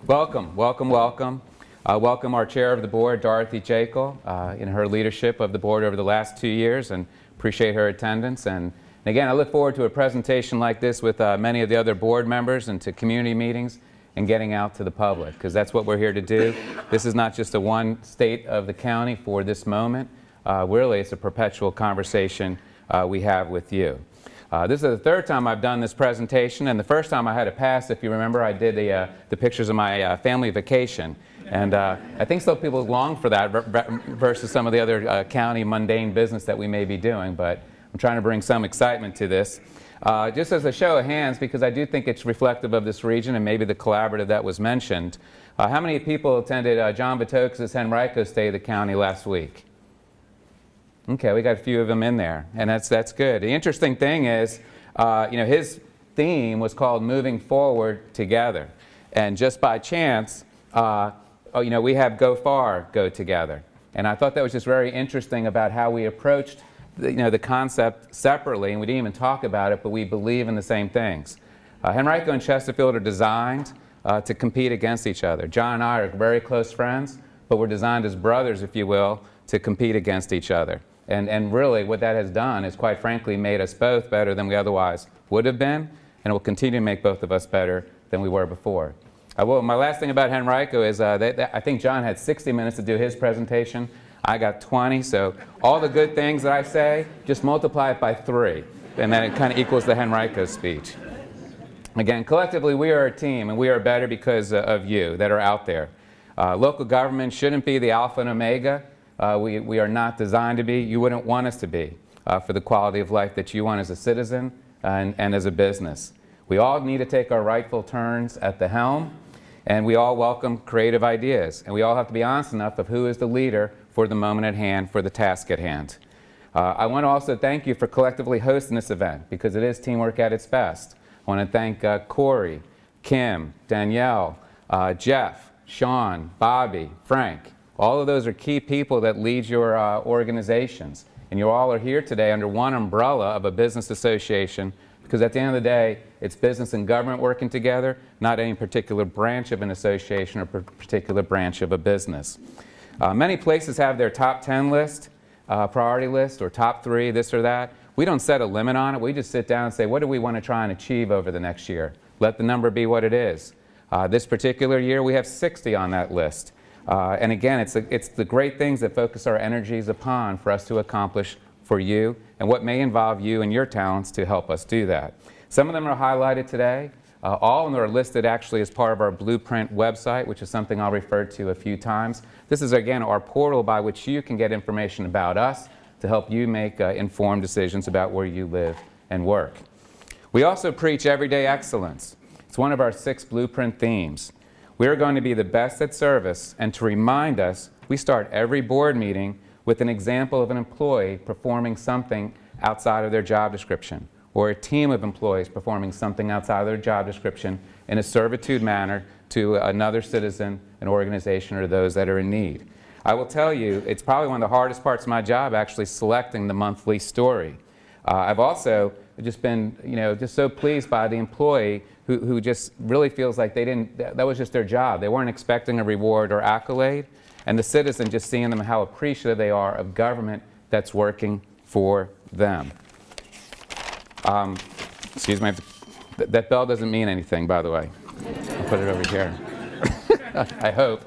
Welcome, welcome, welcome. Welcome our chair of the board, Dorothy Jekyll, in her leadership of the board over the last 2 years, and appreciate her attendance. And again, I look forward to a presentation like this with many of the other board members and to community meetings and getting out to the public, because that's what we're here to do. This is not just a one state of the county for this moment. Really, it's a perpetual conversation we have with you. This is the third time I've done this presentation, and the first time I had a pass, if you remember, I did the pictures of my family vacation. And I think some people long for that versus some of the other county mundane business that we may be doing, but I'm trying to bring some excitement to this. Just as a show of hands, because I do think it's reflective of this region and maybe the collaborative that was mentioned, how many people attended John Vitokes' Henrico State of the County last week? Okay, we got a few of them in there, and that's good. The interesting thing is, his theme was called Moving Forward Together. And just by chance, we have Go Far, Go Together. And I thought that was just very interesting about how we approached the concept separately, and we didn't even talk about it, but we believe in the same things. Henrico and Chesterfield are designed to compete against each other. John and I are very close friends, but we're designed as brothers, if you will, to compete against each other. And really what that has done is, quite frankly, made us both better than we otherwise would have been, and it will continue to make both of us better than we were before. My last thing about Henrico is I think John had 60 minutes to do his presentation. I got 20, so all the good things that I say, just multiply it by 3, and then it kind of equals the Henrico speech. Again, collectively, we are a team, and we are better because of you that are out there. Local government shouldn't be the alpha and omega. We are not designed to be. You wouldn't want us to be for the quality of life that you want as a citizen and as a business. We all need to take our rightful turns at the helm, and we all welcome creative ideas. And we all have to be honest enough of who is the leader for the moment at hand, for the task at hand. I want to also thank you for collectively hosting this event, because it is teamwork at its best. I want to thank Corey, Kim, Danielle, Jeff, Sean, Bobby, Frank. All of those are key people that lead your organizations. And you all are here today under one umbrella of a business association, because at the end of the day, it's business and government working together, not any particular branch of an association or particular branch of a business. Many places have their top 10 list, priority list, or top 3, this or that. We don't set a limit on it. We just sit down and say, what do we want to try and achieve over the next year? Let the number be what it is. This particular year, we have 60 on that list. And again, it's the great things that focus our energies upon for us to accomplish for you, and what may involve you and your talents to help us do that. Some of them are highlighted today. All of them are listed actually as part of our Blueprint website, which is something I'll refer to a few times. This is, again, our portal by which you can get information about us to help you make informed decisions about where you live and work. We also preach everyday excellence. It's one of our 6 Blueprint themes. We are going to be the best at service, and to remind us, we start every board meeting with an example of an employee performing something outside of their job description, or a team of employees performing something outside of their job description in a servitude manner to another citizen, an organization, or those that are in need. I will tell you, it's probably one of the hardest parts of my job, actually selecting the monthly story. I've also just been, just so pleased by the employee who just really feels like that was just their job. They weren't expecting a reward or accolade, and the citizen just seeing them how appreciative they are of government that's working for them. Excuse me, that bell doesn't mean anything, by the way. I'll put it over here. I hope.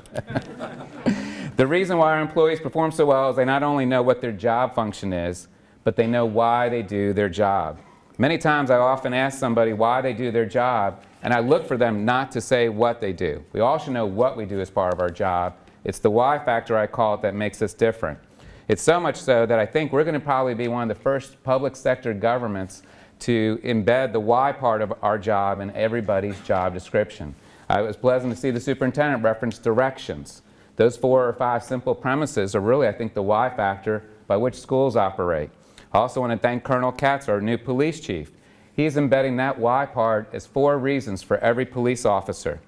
The reason why our employees perform so well is they not only know what their job function is, but they know why they do their job. Many times I often ask somebody why they do their job, and I look for them not to say what they do. We all should know what we do as part of our job. It's the why factor, I call it, that makes us different. It's so much so that I think we're going to probably be one of the first public sector governments to embed the why part of our job in everybody's job description. It was pleasant to see the superintendent reference directions. Those 4 or 5 simple premises are really, I think, the why factor by which schools operate. I also want to thank Colonel Katz, our new police chief. He's embedding that why part as 4 reasons for every police officer: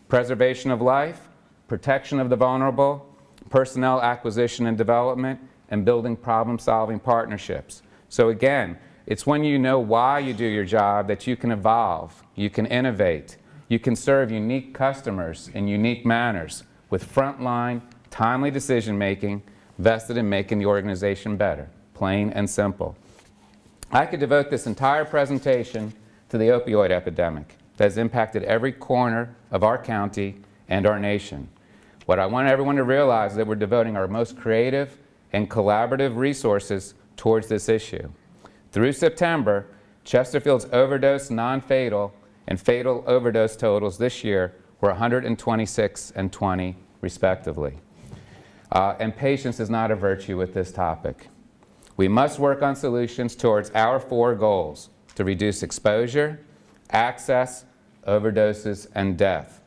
preservation of life, protection of the vulnerable, personnel acquisition and development, and building problem-solving partnerships. So again, it's when you know why you do your job that you can evolve, you can innovate, you can serve unique customers in unique manners with frontline, timely decision-making vested in making the organization better, plain and simple. I could devote this entire presentation to the opioid epidemic that has impacted every corner of our county and our nation. What I want everyone to realize is that we're devoting our most creative and collaborative resources towards this issue. Through September, Chesterfield's overdose, non-fatal, and fatal overdose totals this year were 126 and 20, respectively. And patience is not a virtue with this topic. We must work on solutions towards our 4 goals: to reduce exposure, access, overdoses, and death.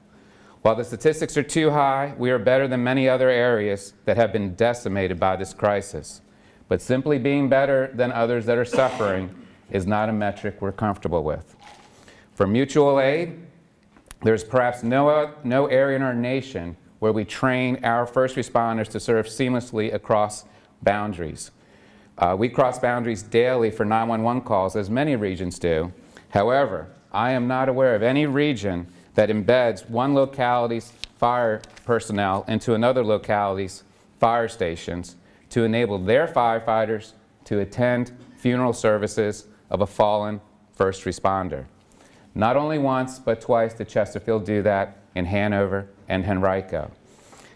While the statistics are too high, we are better than many other areas that have been decimated by this crisis. But simply being better than others that are suffering is not a metric we're comfortable with. For mutual aid, there's perhaps no area in our nation where we train our first responders to serve seamlessly across boundaries. We cross boundaries daily for 911 calls, as many regions do. However, I am not aware of any region that embeds one locality's fire personnel into another locality's fire stations to enable their firefighters to attend funeral services of a fallen first responder. Not only once, but twice did Chesterfield do that in Hanover and Henrico.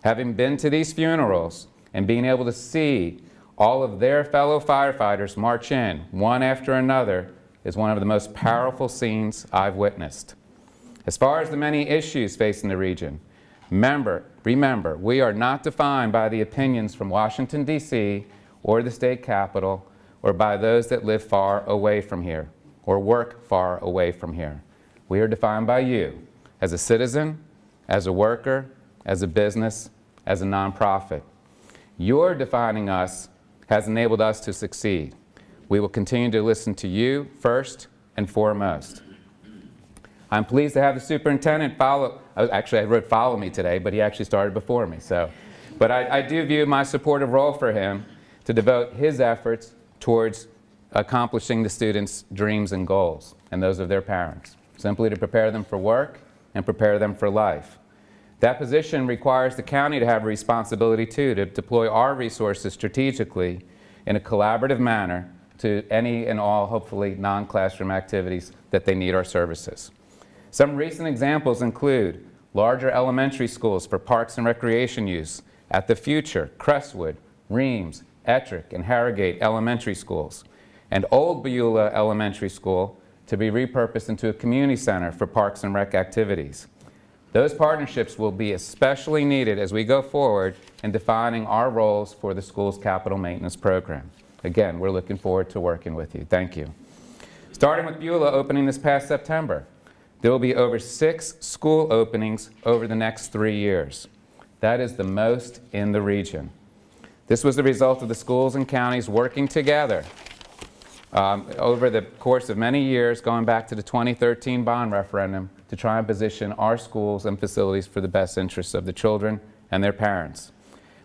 Having been to these funerals and being able to see all of their fellow firefighters march in, one after another, is one of the most powerful scenes I've witnessed. As far as the many issues facing the region, remember, we are not defined by the opinions from Washington, D.C., or the state capitol, or by those that live far away from here, or work far away from here. We are defined by you, as a citizen, as a worker, as a business, as a nonprofit. Your defining us has enabled us to succeed. We will continue to listen to you first and foremost. I'm pleased to have the superintendent actually I wrote follow me today, but he actually started before me. But I do view my supportive role for him to devote his efforts towards accomplishing the students' dreams and goals, and those of their parents, simply to prepare them for work and prepare them for life. That position requires the county to have a responsibility too, to deploy our resources strategically in a collaborative manner to any and all, hopefully, non-classroom activities that they need our services. Some recent examples include larger elementary schools for parks and recreation use at the future Crestwood, Reams, Ettrick, and Harrogate elementary schools, and Old Beulah Elementary School to be repurposed into a community center for parks and rec activities. Those partnerships will be especially needed as we go forward in defining our roles for the school's capital maintenance program. Again, we're looking forward to working with you. Thank you. Starting with Beulah opening this past September, there will be over 6 school openings over the next 3 years. That is the most in the region. This was the result of the schools and counties working together over the course of many years, going back to the 2013 bond referendum, to try and position our schools and facilities for the best interests of the children and their parents.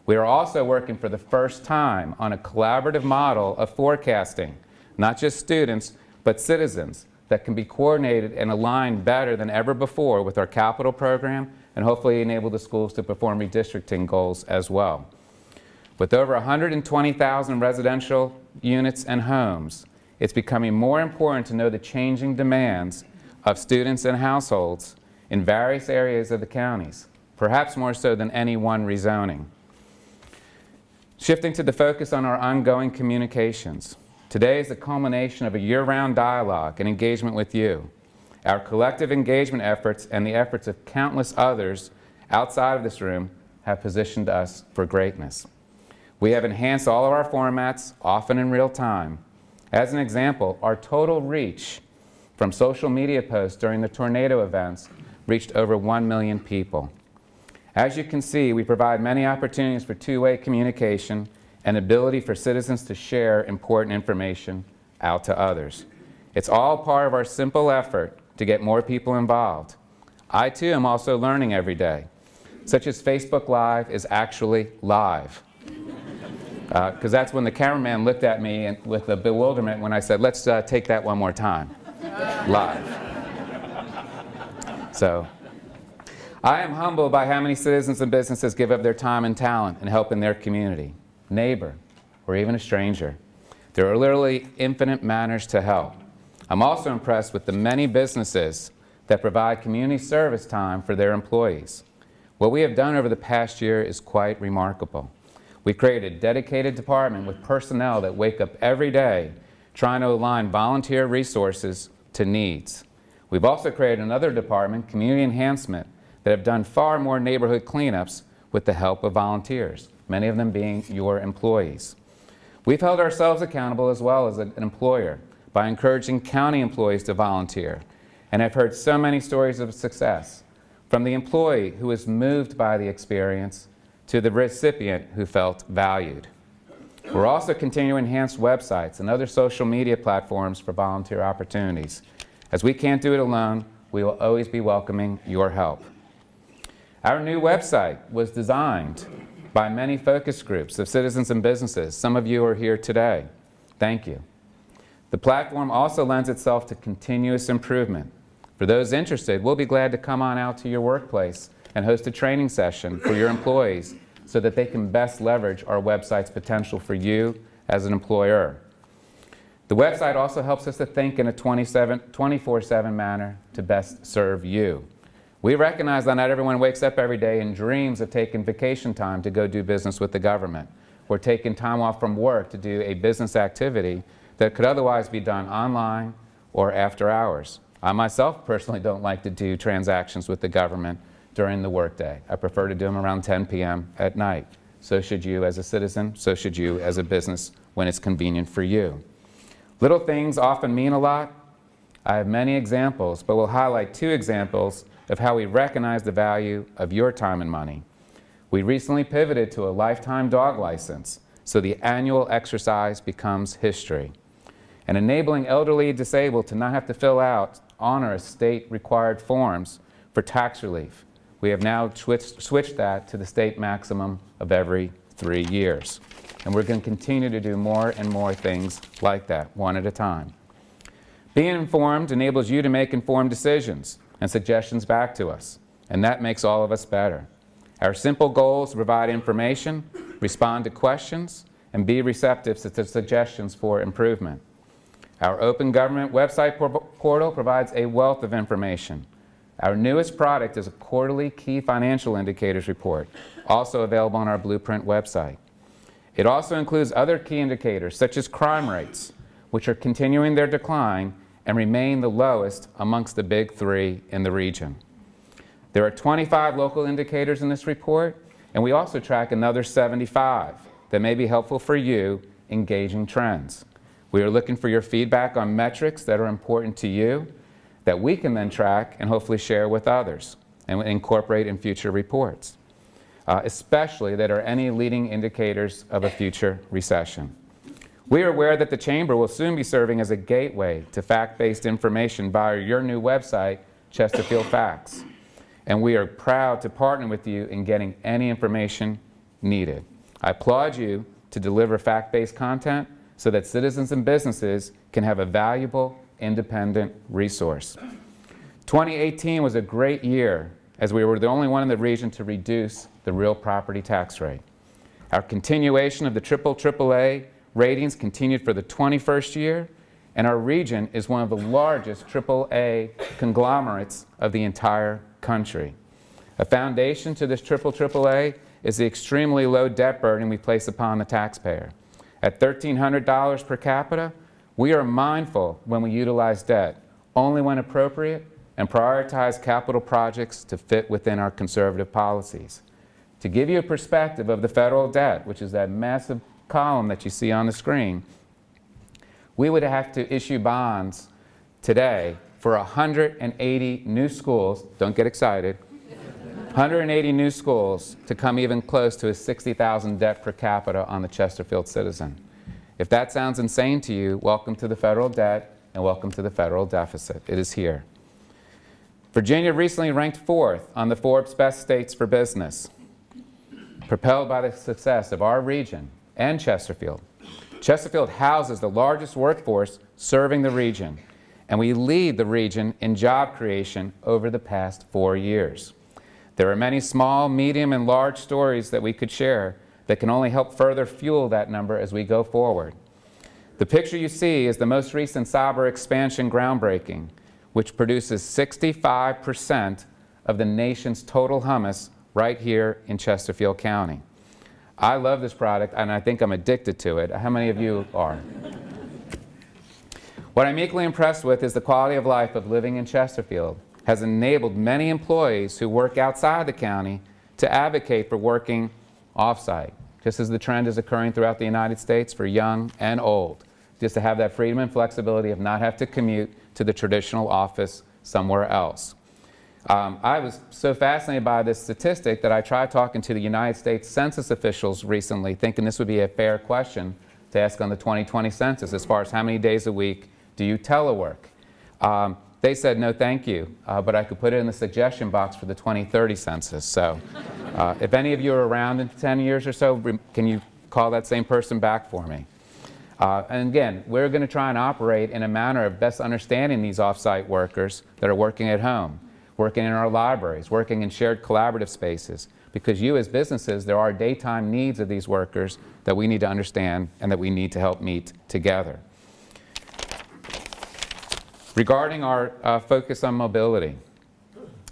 We are also working for the first time on a collaborative model of forecasting, not just students, but citizens, that can be coordinated and aligned better than ever before with our capital program and hopefully enable the schools to perform redistricting goals as well. With over 120,000 residential units and homes, it's becoming more important to know the changing demands of students and households in various areas of the counties, perhaps more so than any one rezoning. Shifting to the focus on our ongoing communications. Today is the culmination of a year-round dialogue and engagement with you. Our collective engagement efforts and the efforts of countless others outside of this room have positioned us for greatness. We have enhanced all of our formats, often in real time. As an example, our total reach from social media posts during the tornado events reached over 1 million people. As you can see, we provide many opportunities for two-way communication and ability for citizens to share important information out to others. It's all part of our simple effort to get more people involved. I too am also learning every day, such as Facebook Live is actually live. Because that's when the cameraman looked at me with a bewilderment when I said, let's take that one more time. Live. So I am humbled by how many citizens and businesses give up their time and talent in helping their community, neighbor, or even a stranger. There are literally infinite manners to help. I'm also impressed with the many businesses that provide community service time for their employees. What we have done over the past year is quite remarkable. We created a dedicated department with personnel that wake up every day trying to align volunteer resources to needs. We've also created another department, Community Enhancement, that have done far more neighborhood cleanups with the help of volunteers, many of them being your employees. We've held ourselves accountable as well as an employer by encouraging county employees to volunteer. And I've heard so many stories of success, from the employee who was moved by the experience to the recipient who felt valued. We're also continuing to enhance websites and other social media platforms for volunteer opportunities. As we can't do it alone, we will always be welcoming your help. Our new website was designed by many focus groups of citizens and businesses. Some of you are here today. Thank you. The platform also lends itself to continuous improvement. For those interested, we'll be glad to come on out to your workplace and host a training session for your employees so that they can best leverage our website's potential for you as an employer. The website also helps us to think in a 24/7 manner to best serve you. We recognize that not everyone wakes up every day and dreams of taking vacation time to go do business with the government, or taking time off from work to do a business activity that could otherwise be done online or after hours. I myself personally don't like to do transactions with the government during the workday. I prefer to do them around 10 p.m. at night. So should you as a citizen, so should you as a business when it's convenient for you. Little things often mean a lot. I have many examples, but we'll highlight 2 examples of how we recognize the value of your time and money. We recently pivoted to a lifetime dog license, so the annual exercise becomes history. And enabling elderly and disabled to not have to fill out onerous state-required forms for tax relief. We have now switched that to the state maximum of every 3 years. And we're going to continue to do more and more things like that, one at a time. Being informed enables you to make informed decisions and suggestions back to us, and that makes all of us better. Our simple goal is to provide information, respond to questions, and be receptive to suggestions for improvement. Our open government website portal provides a wealth of information. Our newest product is a quarterly key financial indicators report, also available on our Blueprint website. It also includes other key indicators, such as crime rates, which are continuing their decline and remain the lowest amongst the big 3 in the region. There are 25 local indicators in this report, and we also track another 75 that may be helpful for you in gauging trends. We are looking for your feedback on metrics that are important to you that we can then track and hopefully share with others and incorporate in future reports, especially that are any leading indicators of a future recession. We are aware that the Chamber will soon be serving as a gateway to fact-based information via your new website, Chesterfield Facts. And we are proud to partner with you in getting any information needed. I applaud you to deliver fact-based content so that citizens and businesses can have a valuable, independent resource. 2018 was a great year as we were the only one in the region to reduce the real property tax rate. Our continuation of the AAA ratings continued for the 21st year, and our region is one of the largest AAA conglomerates of the entire country. A foundation to this AAA is the extremely low debt burden we place upon the taxpayer. At $1,300 per capita, we are mindful when we utilize debt, only when appropriate, and prioritize capital projects to fit within our conservative policies. To give you a perspective of the federal debt, which is that massive column that you see on the screen, we would have to issue bonds today for 180 new schools, don't get excited, 180 new schools to come even close to a $60,000 debt per capita on the Chesterfield citizen. If that sounds insane to you, welcome to the federal debt and welcome to the federal deficit. It is here. Virginia recently ranked 4th on the Forbes Best States for Business, propelled by the success of our region and Chesterfield. Chesterfield houses the largest workforce serving the region, and we lead the region in job creation over the past 4 years. There are many small, medium, and large stories that we could share that can only help further fuel that number as we go forward. The picture you see is the most recent Sabre expansion groundbreaking, which produces 65% of the nation's total hummus right here in Chesterfield County. I love this product, and I think I'm addicted to it. How many of you are? What I'm equally impressed with is the quality of life of living in Chesterfield has enabled many employees who work outside the county to advocate for working off-site, just as the trend is occurring throughout the United States for young and old, just to have that freedom and flexibility of not have to commute to the traditional office somewhere else. I was so fascinated by this statistic that I tried talking to the United States Census officials recently, thinking this would be a fair question to ask on the 2020 census as far as how many days a week do you telework. They said no thank you, but I could put it in the suggestion box for the 2030 census. So if any of you are around in 10 years or so, can you call that same person back for me? And again, we're going to try and operate in a manner of best understanding these off-site workers that are working at home, working in our libraries, working in shared collaborative spaces, because you as businesses, there are daytime needs of these workers that we need to understand and that we need to help meet together. Regarding our focus on mobility,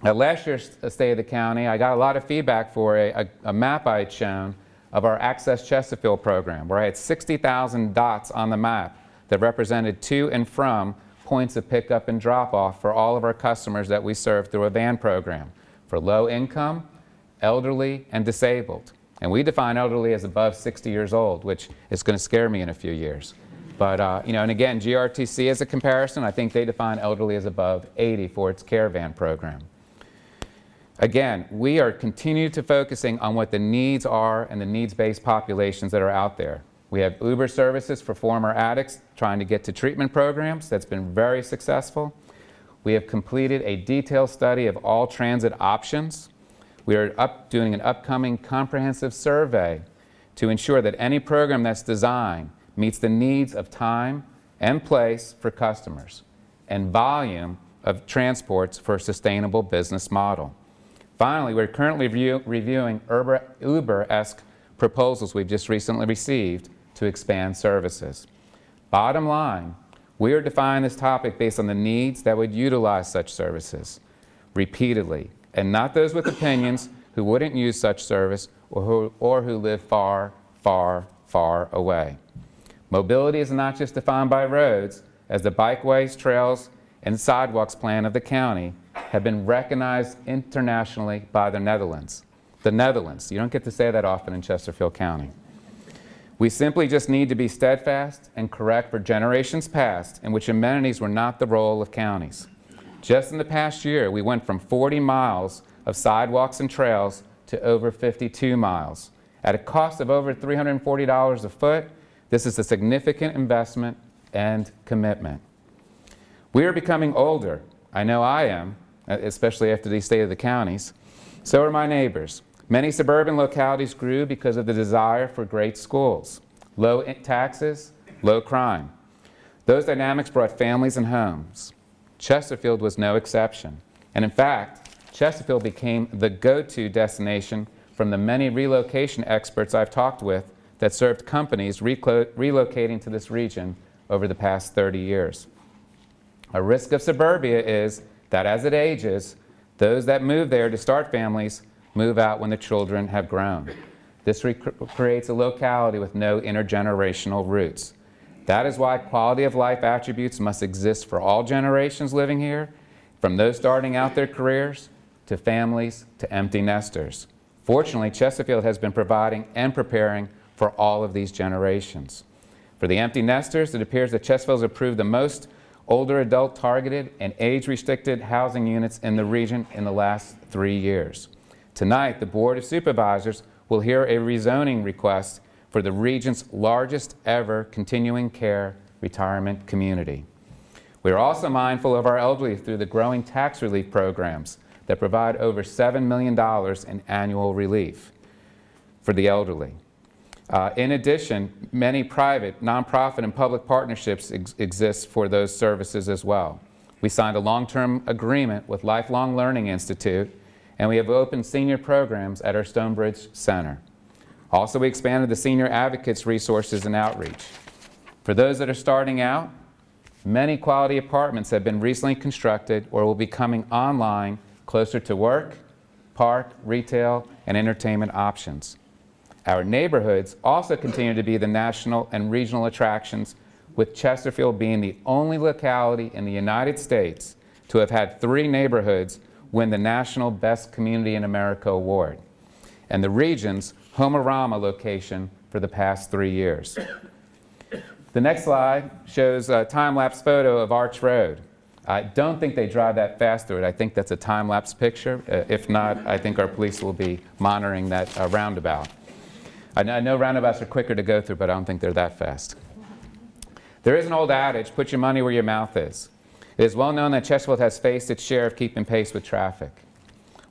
at last year's State of the County, I got a lot of feedback for a map I had shown of our Access Chesterfield program, where I had 60,000 dots on the map that represented to and from points of pickup and drop-off for all of our customers that we serve through a van program for low income, elderly, and disabled. And we define elderly as above 60 years old, which is going to scare me in a few years. But, you know, and again, GRTC as a comparison, I think they define elderly as above 80 for its caravan program. Again, we are continuing to focusing on what the needs are and the needs-based populations that are out there. We have Uber services for former addicts trying to get to treatment programs. That's been very successful. We have completed a detailed study of all transit options. We are doing an upcoming comprehensive survey to ensure that any program that's designed meets the needs of time and place for customers and volume of transports for a sustainable business model. Finally, we're currently reviewing Uber-esque proposals we've just recently received to expand services. Bottom line, we are defining this topic based on the needs that would utilize such services repeatedly, and not those with opinions who wouldn't use such service or who live far, far, far away. Mobility is not just defined by roads, as the bikeways, trails, and sidewalks plan of the county have been recognized internationally by the Netherlands. The Netherlands. You don't get to say that often in Chesterfield County. We simply just need to be steadfast and correct for generations past in which amenities were not the role of counties. Just in the past year, we went from 40 miles of sidewalks and trails to over 52 miles. At a cost of over $340 a foot, this is a significant investment and commitment. We are becoming older. I know I am, especially after the state of the counties. So are my neighbors. Many suburban localities grew because of the desire for great schools, low taxes, low crime. Those dynamics brought families and homes. Chesterfield was no exception. And in fact, Chesterfield became the go-to destination from the many relocation experts I've talked with that served companies relocating to this region over the past 30 years. A risk of suburbia is that as it ages, those that move there to start families move out when the children have grown. This creates a locality with no intergenerational roots. That is why quality of life attributes must exist for all generations living here, from those starting out their careers to families to empty nesters. Fortunately, Chesterfield has been providing and preparing for all of these generations. For the empty nesters, it appears that Chesterfield has approved the most older adult targeted and age-restricted housing units in the region in the last 3 years. Tonight, the Board of Supervisors will hear a rezoning request for the region's largest ever continuing care retirement community. We are also mindful of our elderly through the growing tax relief programs that provide over $7 million in annual relief for the elderly. In addition, many private, nonprofit, and public partnerships exist for those services as well. We signed a long-term agreement with Lifelong Learning Institute, and we have opened senior programs at our Stonebridge Center. Also, we expanded the Senior Advocates resources and outreach. For those that are starting out, many quality apartments have been recently constructed or will be coming online closer to work, park, retail, and entertainment options. Our neighborhoods also continue to be the national and regional attractions, with Chesterfield being the only locality in the United States to have had 3 neighborhoods win the National Best Community in America Award, and the region's Homerama location for the past 3 years. The next slide shows a time-lapse photo of Arch Road. I don't think they drive that fast through it. I think that's a time-lapse picture. If not, I think our police will be monitoring that roundabout. I know roundabouts are quicker to go through, but I don't think they're that fast. There is an old adage, put your money where your mouth is. It is well known that Chesterfield has faced its share of keeping pace with traffic.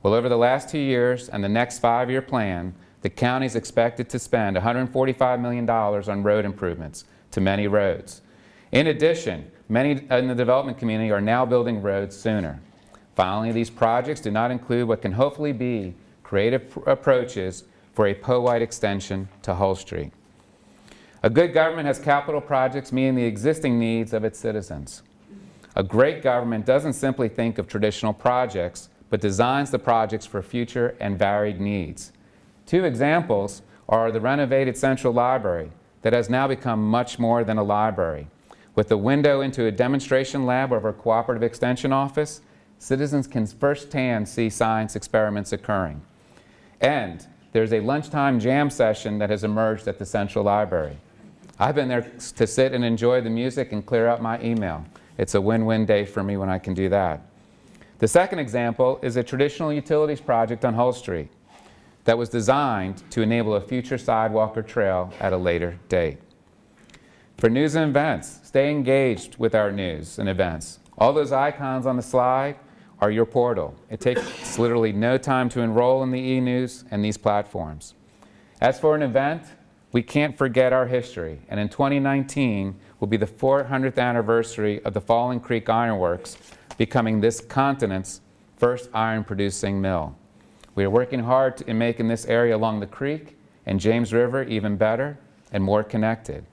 Well, over the last 2 years and the next 5-year plan, the county is expected to spend $145 million on road improvements to many roads. In addition, many in the development community are now building roads sooner. Finally, these projects do not include what can hopefully be creative approaches for a Powhite extension to Hull Street. A good government has capital projects meeting the existing needs of its citizens. A great government doesn't simply think of traditional projects, but designs the projects for future and varied needs. 2 examples are the renovated Central Library that has now become much more than a library. With a window into a demonstration lab of our Cooperative Extension Office, citizens can firsthand see science experiments occurring. And there's a lunchtime jam session that has emerged at the Central Library. I've been there to sit and enjoy the music and clear out my email. It's a win-win day for me when I can do that. The second example is a traditional utilities project on Hull Street that was designed to enable a future sidewalk or trail at a later date. For news and events, stay engaged with our news and events. All those icons on the slide are your portal. It takes literally no time to enroll in the e-news and these platforms. As for an event, we can't forget our history, and in 2019 will be the 400th anniversary of the Falling Creek Iron Works becoming this continent's first iron-producing mill. We are working hard in making this area along the creek and James River even better and more connected.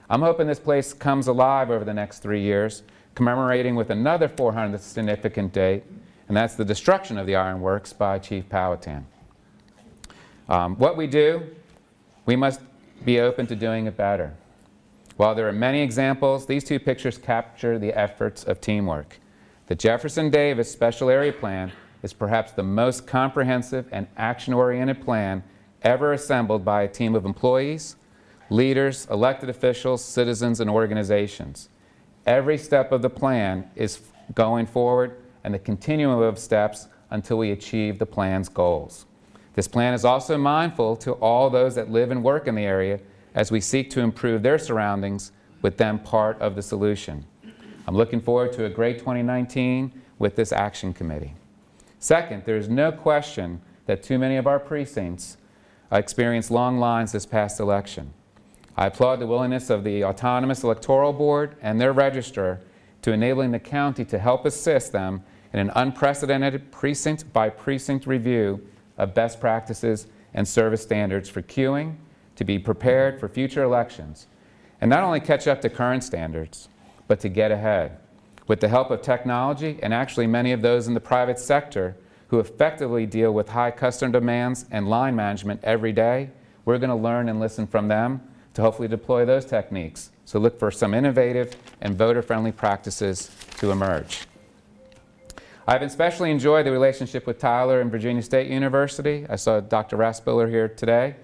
I'm hoping this place comes alive over the next 3 years, commemorating with another 400th significant date, and that's the destruction of the ironworks by Chief Powhatan. What we do, we must be open to doing it better. While there are many examples, these 2 pictures capture the efforts of teamwork. The Jefferson Davis Special Area Plan is perhaps the most comprehensive and action-oriented plan ever assembled by a team of employees, leaders, elected officials, citizens, and organizations. Every step of the plan is going forward and the continuum of steps until we achieve the plan's goals. This plan is also mindful to all those that live and work in the area as we seek to improve their surroundings with them part of the solution. I'm looking forward to a great 2019 with this action committee. Second, there is no question that too many of our precincts experienced long lines this past election. I applaud the willingness of the Autonomous Electoral Board and their registrar to enabling the county to help assist them in an unprecedented precinct-by-precinct review of best practices and service standards for queuing to be prepared for future elections, and not only catch up to current standards, but to get ahead. With the help of technology and actually many of those in the private sector who effectively deal with high customer demands and line management every day, we're going to learn and listen from them to hopefully deploy those techniques. So look for some innovative and voter-friendly practices to emerge. I've especially enjoyed the relationship with Tyler and Virginia State University. I saw Dr. Raspiller here today.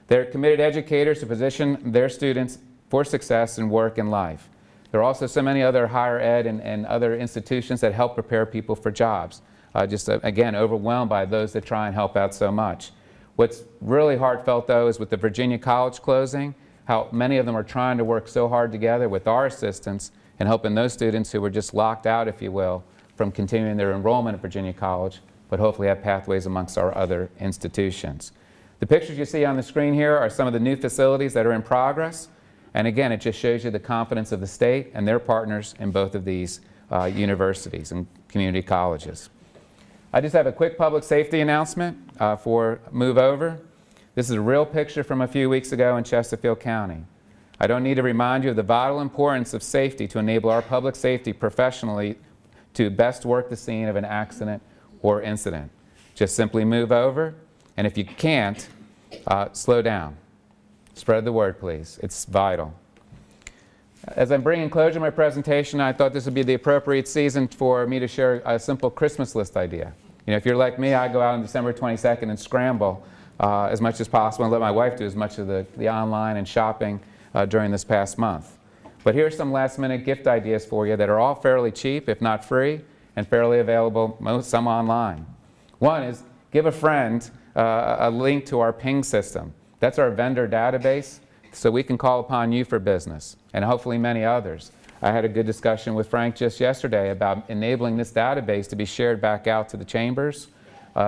They're committed educators who position their students for success in work and life. There are also so many other higher ed and other institutions that help prepare people for jobs. Again, overwhelmed by those that try and help out so much. What's really heartfelt, though, is with the Virginia College closing, how many of them are trying to work so hard together with our assistance and helping those students who were just locked out, if you will, from continuing their enrollment at Virginia College, but hopefully have pathways amongst our other institutions. The pictures you see on the screen here are some of the new facilities that are in progress. And again, it just shows you the confidence of the state and their partners in both of these universities and community colleges. I just have a quick public safety announcement for MOVEOVER. This is a real picture from a few weeks ago in Chesterfield County. I don't need to remind you of the vital importance of safety to enable our public safety professionally to best work the scene of an accident or incident. Just simply move over, and if you can't, slow down. Spread the word, please. It's vital. As I'm bringing closure to my presentation, I thought this would be the appropriate season for me to share a simple Christmas list idea. You know, if you're like me, I go out on December 22nd and scramble as much as possible and let my wife do as much of the online and shopping during this past month. But here's some last-minute gift ideas for you that are all fairly cheap, if not free, and fairly available, some online. One is give a friend a link to our ping system. That's our vendor database, so we can call upon you for business, and hopefully many others. I had a good discussion with Frank just yesterday about enabling this database to be shared back out to the chambers,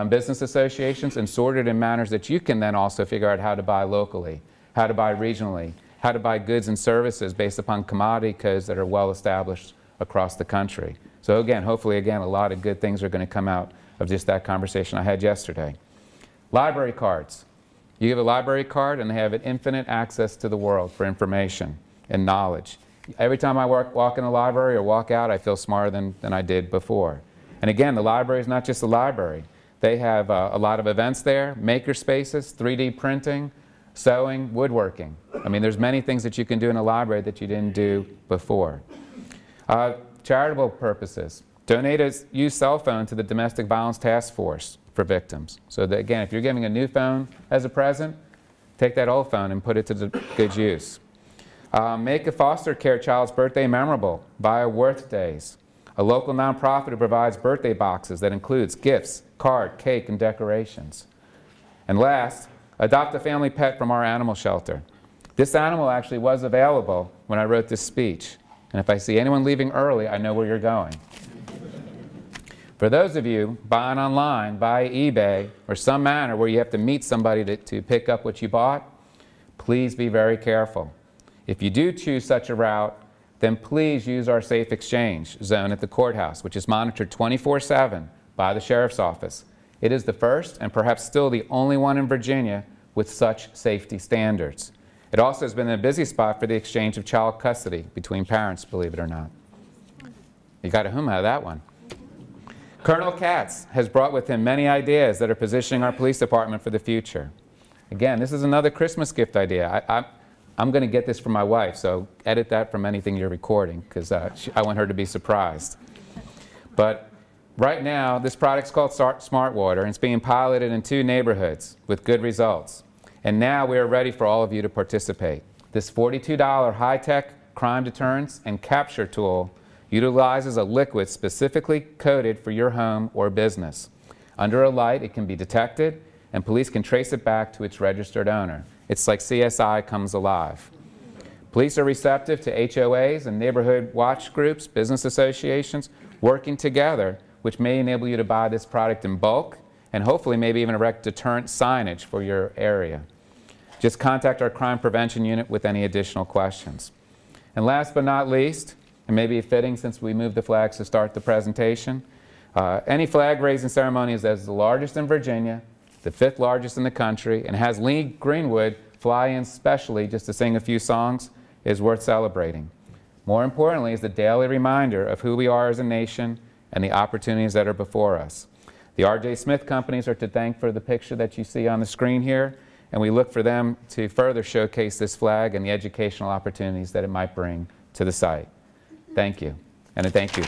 business associations, and sorted in manners that you can then also figure out how to buy locally, how to buy regionally, how to buy goods and services based upon commodity codes that are well established across the country. So again, hopefully again, a lot of good things are going to come out of just that conversation I had yesterday. Library cards. You give a library card and they have infinite access to the world for information and knowledge. Every time I walk in a library or walk out, I feel smarter than I did before. And again, the library is not just a library. They have a lot of events there, maker spaces, 3D printing, sewing, woodworking. I mean, there's many things that you can do in a library that you didn't do before. Charitable purposes. Donate a used cell phone to the Domestic Violence Task Force for victims. So that, again, if you're giving a new phone as a present, take that old phone and put it to good use. Make a foster care child's birthday memorable via Worth Days, a local nonprofit who provides birthday boxes that includes gifts, card, cake, and decorations. And last, adopt a family pet from our animal shelter. This animal actually was available when I wrote this speech. And if I see anyone leaving early, I know where you're going. For those of you buying online, via eBay, or some manner where you have to meet somebody to pick up what you bought, please be very careful. If you do choose such a route, then please use our safe exchange zone at the courthouse, which is monitored 24/7 by the Sheriff's Office. It is the first and perhaps still the only one in Virginia with such safety standards. It also has been a busy spot for the exchange of child custody between parents, believe it or not. You got a hum out of that one. Colonel Katz has brought with him many ideas that are positioning our police department for the future. Again, this is another Christmas gift idea. I'm going to get this from my wife, so edit that from anything you're recording, because I want her to be surprised. But right now, this product's called Smartwater, and it's being piloted in 2 neighborhoods with good results. And now we are ready for all of you to participate. This $42 high-tech crime deterrence and capture tool utilizes a liquid specifically coded for your home or business. Under a light, it can be detected, and police can trace it back to its registered owner. It's like CSI comes alive. Police are receptive to HOAs and neighborhood watch groups, business associations, working together, which may enable you to buy this product in bulk and hopefully maybe even erect deterrent signage for your area. Just contact our crime prevention unit with any additional questions. And last but not least, and maybe fitting since we moved the flags to start the presentation, any flag raising ceremony is the largest in Virginia, the 5th largest in the country, and has Lee Greenwood fly in specially just to sing a few songs, is worth celebrating. More importantly is the daily reminder of who we are as a nation and the opportunities that are before us. The R.J. Smith companies are to thank for the picture that you see on the screen here, and we look for them to further showcase this flag and the educational opportunities that it might bring to the site. Thank you, and a thank you.